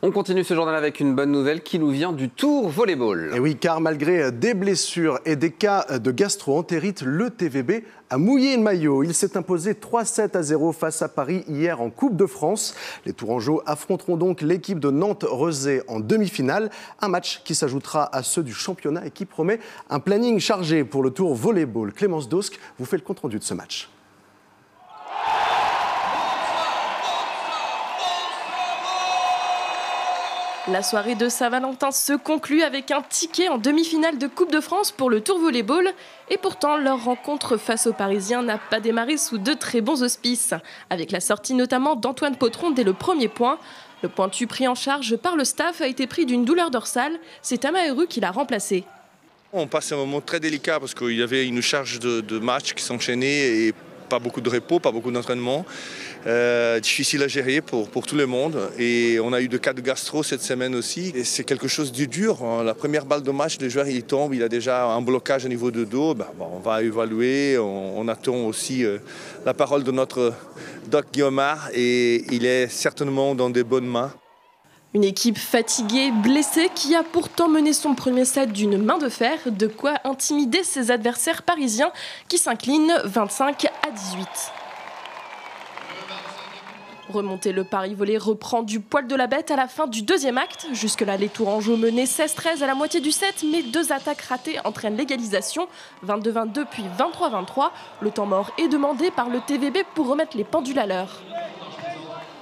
On continue ce journal avec une bonne nouvelle qui nous vient du Tour Volleyball. Et oui, car malgré des blessures et des cas de gastro-entérite, le TVB a mouillé le maillot. Il s'est imposé 3-7-0 face à Paris hier en Coupe de France. Les Tourangeaux affronteront donc l'équipe de Nantes-Rezé en demi-finale. Un match qui s'ajoutera à ceux du championnat et qui promet un planning chargé pour le Tour Volleyball. Clémence Dosque vous fait le compte-rendu de ce match. La soirée de Saint-Valentin se conclut avec un ticket en demi-finale de Coupe de France pour le Tour Volleyball. Et pourtant, leur rencontre face aux Parisiens n'a pas démarré sous de très bons auspices. Avec la sortie notamment d'Antoine Potron dès le premier point. Le pointu pris en charge par le staff a été pris d'une douleur dorsale. C'est Amaeru qui l'a remplacé. On passe un moment très délicat parce qu'il y avait une charge de matchs qui s'enchaînaient et pas beaucoup de repos, pas beaucoup d'entraînement. Difficile à gérer pour tout le monde. Et on a eu des cas de gastro cette semaine aussi. Et c'est quelque chose de dur. La première balle de match, le joueur il tombe, il a déjà un blocage au niveau du dos. On va évaluer. On attend aussi la parole de notre Doc Guillaumard et il est certainement dans de bonnes mains. Une équipe fatiguée, blessée, qui a pourtant mené son premier set d'une main de fer, de quoi intimider ses adversaires parisiens qui s'inclinent 25-18. Remonter le pari volé reprend du poil de la bête à la fin du deuxième acte. Jusque-là, les Tourangeaux menaient 16-13 à la moitié du set, mais deux attaques ratées entraînent l'égalisation. 22-22 puis 23-23. Le temps mort est demandé par le TVB pour remettre les pendules à l'heure.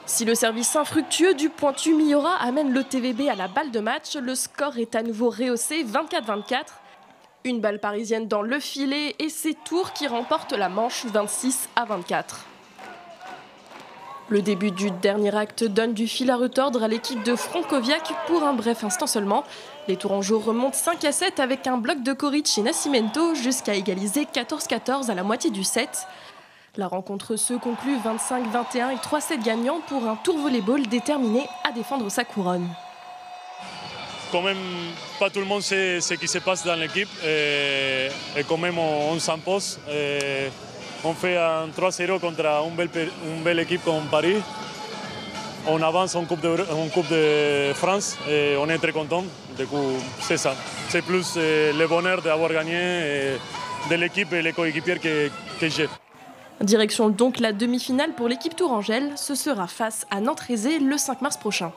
Si le service infructueux du pointu Miura amène le TVB à la balle de match, le score est à nouveau rehaussé 24-24. Une balle parisienne dans le filet et c'est Tours qui remporte la manche 26-24. Le début du dernier acte donne du fil à retordre à l'équipe de Frankowiak pour un bref instant seulement. Les Tourangeaux remontent 5-7 avec un bloc de Koric et Nascimento jusqu'à égaliser 14-14 à la moitié du set. La rencontre se conclut 25-21 et 3-7 gagnants pour un Tour Volleyball déterminé à défendre sa couronne. Quand même, pas tout le monde sait ce qui se passe dans l'équipe et quand même on s'impose. On fait un 3-0 contre une belle équipe comme Paris. On avance en Coupe de France et on est très content. Du coup, c'est ça. C'est plus le bonheur d'avoir gagné de l'équipe et les coéquipiers que j'ai. Direction donc la demi-finale pour l'équipe tourangelle. Ce sera face à Nantes-Rezé le 5 mars prochain.